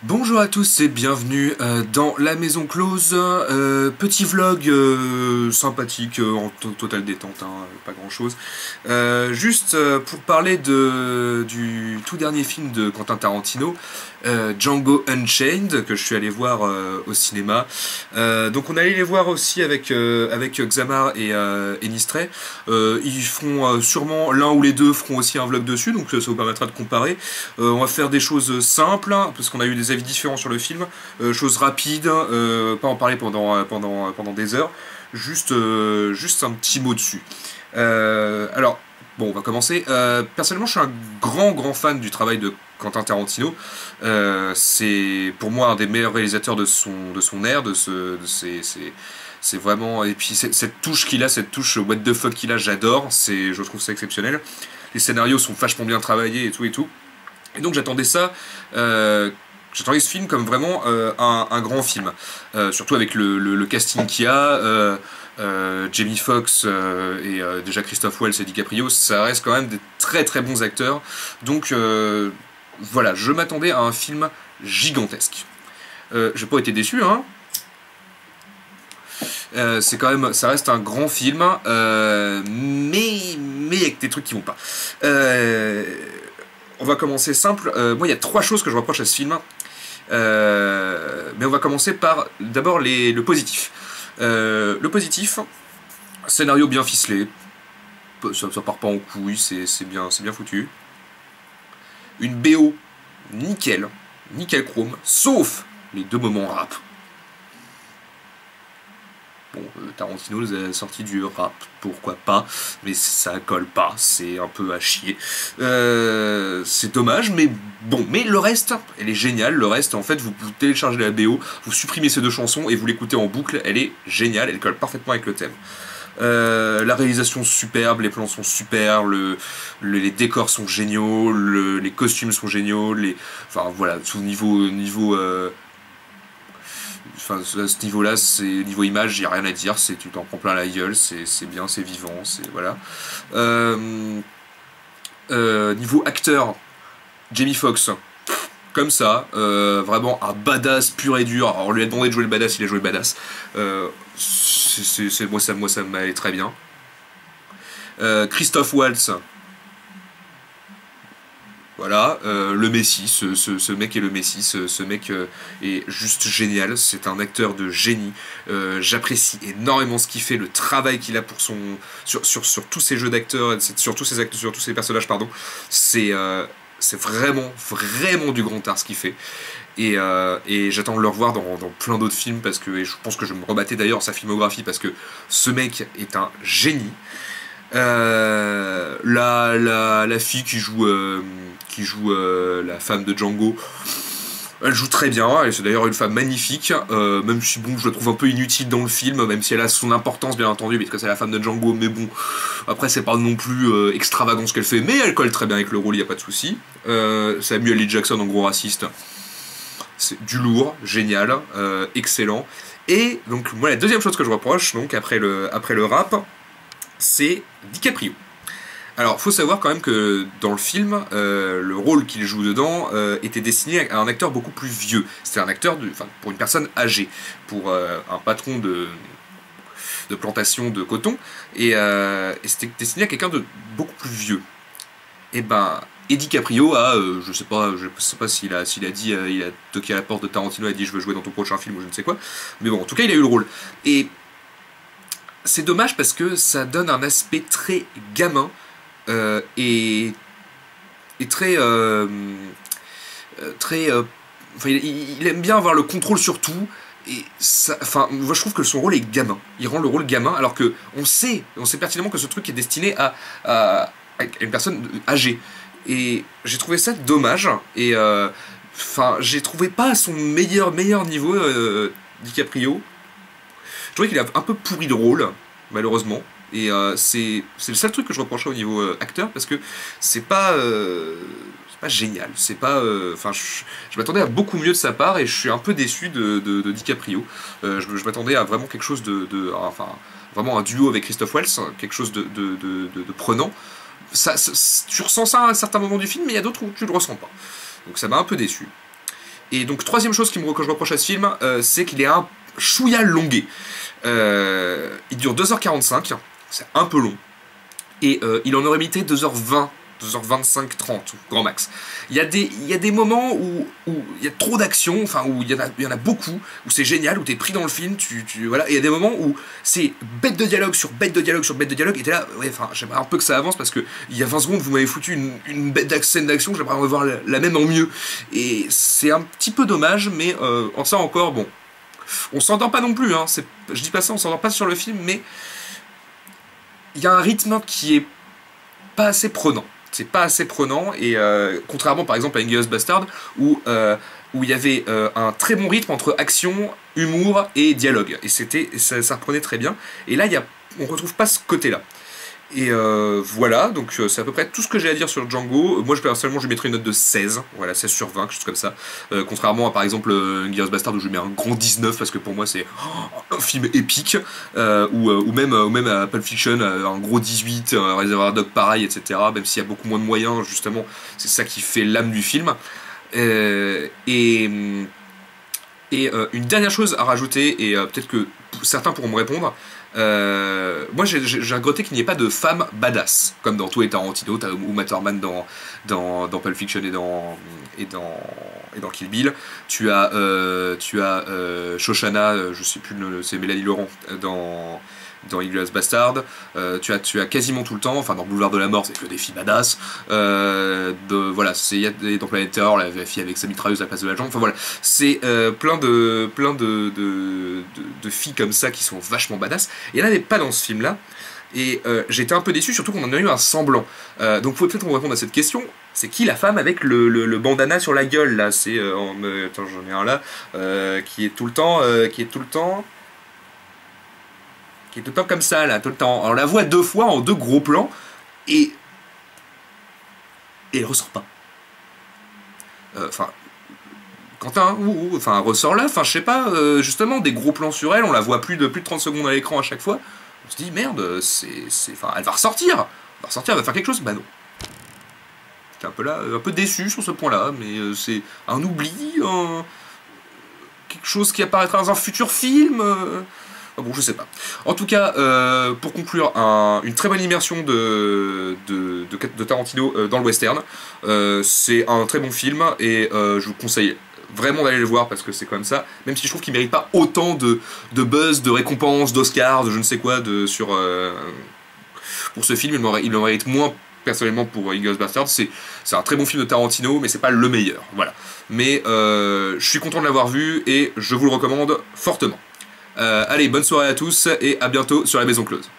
Bonjour à tous et bienvenue dans la maison close. Petit vlog sympathique en totale détente, hein, pas grand chose. Juste pour parler du tout dernier film de Quentin Tarantino, Django Unchained, que je suis allé voir au cinéma. Donc on allait les voir aussi avec Xamar et Nistrey. Ils feront sûrement, l'un ou les deux feront aussi un vlog dessus, donc ça vous permettra de comparer. On va faire des choses simples, parce qu'on a eu des avis différents sur le film, choses rapides, pas en parler pendant des heures, juste un petit mot dessus. Alors, bon, on va commencer. Personnellement, je suis un grand fan du travail de Quentin Tarantino. C'est pour moi un des meilleurs réalisateurs de son ère, c'est vraiment. Et puis cette touche qu'il a, cette touche what the fuck qu'il a, j'adore. Je trouve ça exceptionnel. Les scénarios sont vachement bien travaillés et tout et tout. Et donc j'attendais ça. J'attendais ce film comme vraiment un grand film, surtout avec le casting qu'il y a, Jamie Foxx et déjà Christophe Waltz et DiCaprio, ça reste quand même des très bons acteurs. Donc voilà, je m'attendais à un film gigantesque. J'ai pas été déçu, hein. C'est quand même, ça reste un grand film, mais avec des trucs qui vont pas. On va commencer simple. Moi, il y a trois choses que je reproche à ce film. Mais on va commencer par d'abord le positif. Le positif, scénario bien ficelé, ça part pas en couille, c'est bien foutu. Une BO nickel chrome, sauf les deux moments rap. Bon, Tarantino nous a sorti du rap, pourquoi pas, mais ça colle pas, c'est un peu à chier. C'est dommage, mais bon, mais le reste, elle est géniale, le reste, en fait, vous téléchargez la BO, vous supprimez ces deux chansons et vous l'écoutez en boucle, elle est géniale, elle colle parfaitement avec le thème. La réalisation superbe, les plans sont super, les décors sont géniaux, les costumes sont géniaux, enfin voilà, tout niveau enfin, à ce niveau-là, c'est niveau image, il n'y a rien à dire, tu t'en prends plein la gueule, c'est bien, c'est vivant, c'est voilà. Niveau acteur, Jamie Foxx, comme ça, vraiment un badass pur et dur. Alors on lui a demandé de jouer le badass, il a joué le badass. Moi ça m'allait très bien. Christophe Waltz. Voilà, le Messi, ce mec est le Messi, ce mec est juste génial, c'est un acteur de génie, j'apprécie énormément ce qu'il fait, le travail qu'il a pour sur tous ses jeux d'acteurs, sur tous ses personnages, pardon, c'est vraiment du grand art ce qu'il fait, et j'attends de le revoir dans plein d'autres films, et je pense que je vais me rebattais d'ailleurs sa filmographie, parce que ce mec est un génie. La fille qui joue la femme de Django, elle joue très bien, c'est d'ailleurs une femme magnifique, même si bon, je la trouve un peu inutile dans le film, même si elle a son importance bien entendu, parce que c'est la femme de Django, mais bon, après c'est pas non plus extravagant ce qu'elle fait, mais elle colle très bien avec le rôle, y a pas de souci. Samuel L. Jackson en gros raciste, c'est du lourd, génial, excellent. Et donc moi la deuxième chose que je reproche, donc après le rap, c'est DiCaprio. Alors, faut savoir quand même que dans le film, le rôle qu'il joue dedans était destiné à un acteur beaucoup plus vieux. C'était un acteur pour une personne âgée, pour un patron de plantation de coton, et c'était destiné à quelqu'un de beaucoup plus vieux. Et DiCaprio a, je sais pas s'il a dit, il a toqué à la porte de Tarantino, il a dit je veux jouer dans ton prochain film ou je ne sais quoi, mais bon, en tout cas, il a eu le rôle. Et c'est dommage parce que ça donne un aspect très gamin et très enfin, il aime bien avoir le contrôle sur tout, et ça, enfin moi je trouve que son rôle est gamin, il rend le rôle gamin alors que on sait pertinemment que ce truc est destiné à une personne âgée, et j'ai trouvé ça dommage, et enfin j'ai trouvé pas à son meilleur niveau DiCaprio. Je trouvais qu'il a un peu pourri le rôle, malheureusement. Et c'est le seul truc que je reprocherais au niveau acteur, parce que c'est pas génial. C'est pas. Enfin, je m'attendais à beaucoup mieux de sa part, et je suis un peu déçu de DiCaprio. Je m'attendais à vraiment quelque chose enfin, vraiment un duo avec Christophe Waltz, quelque chose de prenant. Tu ressens ça à un certain moment du film, mais il y a d'autres où tu le ressens pas. Donc ça m'a un peu déçu. Et donc troisième chose que je reproche à ce film, c'est qu'il est un chouïa longué. Il dure 2h45, c'est un peu long, et il en aurait mérité 2h20, 2h25, 30, grand max. Il y a des moments où il y a trop d'action, enfin où il y en a beaucoup, où c'est génial, où t'es pris dans le film, voilà, et il y a des moments où c'est bête de dialogue sur bête de dialogue sur bête de dialogue, et t'es là, ouais, enfin, j'aimerais un peu que ça avance, parce que il y a 20 secondes, vous m'avez foutu une bête scène d'action, j'aimerais revoir la même en mieux, et c'est un petit peu dommage, mais en ça encore, bon, on s'endort pas non plus, hein, je dis pas ça, on s'endort pas sur le film, mais il y a un rythme qui est pas assez prenant. C'est pas assez prenant, et contrairement par exemple à Inglourious Bastard, où il y avait un très bon rythme entre action, humour et dialogue, et ça reprenait très bien, et là on retrouve pas ce côté-là. Et voilà, donc c'est à peu près tout ce que j'ai à dire sur Django. Moi personnellement je lui mettrais une note de 16, voilà, 16 sur 20, quelque chose comme ça. Contrairement à par exemple Inglourious Bastard où je lui mets un grand 19 parce que pour moi c'est un film épique, ou même à Pulp Fiction un gros 18, Reservoir Dog pareil, etc. Même s'il y a beaucoup moins de moyens, justement, c'est ça qui fait l'âme du film. Et une dernière chose à rajouter, et peut-être que certains pourront me répondre. Moi j'ai regretté qu'il n'y ait pas de femme badass comme dans tous les Tarantino, ou Uma Thurman dans Pulp Fiction et dans Kill Bill. Tu as Shoshana, je sais plus, c'est Mélanie Laurent dans Inglourious Bastard. Tu as quasiment tout le temps, enfin dans Boulevard de la Mort c'est que des filles badass, voilà, il y a dans Planète Terror la fille avec sa mitrailleuse à la place de la jambe, enfin voilà, c'est plein de filles comme ça qui sont vachement badass, et il n'y en avait pas dans ce film là, et j'étais un peu déçu, surtout qu'on en a eu un semblant. Donc vous pouvez peut-être me répondre à cette question, c'est qui la femme avec le bandana sur la gueule là? C'est attends, j'en ai un là, qui est tout le temps comme ça, là, tout le temps. On la voit 2 fois en 2 gros plans, et elle ressort pas. Enfin, Quentin, enfin, ressort là, enfin, je sais pas, justement, des gros plans sur elle, on la voit plus de 30 secondes à l'écran à chaque fois. On se dit, merde, enfin, elle va ressortir, elle va faire quelque chose, bah non. J'étais un peu là, un peu déçu sur ce point-là, mais c'est un oubli, quelque chose qui apparaîtra dans un futur film. Bon, je sais pas. En tout cas, pour conclure, une très bonne immersion de Tarantino dans le western. C'est un très bon film, et je vous conseille vraiment d'aller le voir parce que c'est comme ça. Même si je trouve qu'il mérite pas autant de buzz, de récompenses, d'Oscars, de je ne sais quoi pour ce film. Il le mérite moins personnellement pour Inglourious Bastard. C'est un très bon film de Tarantino, mais c'est pas le meilleur. Voilà. Mais je suis content de l'avoir vu et je vous le recommande fortement. Allez, bonne soirée à tous et à bientôt sur la Maison Close.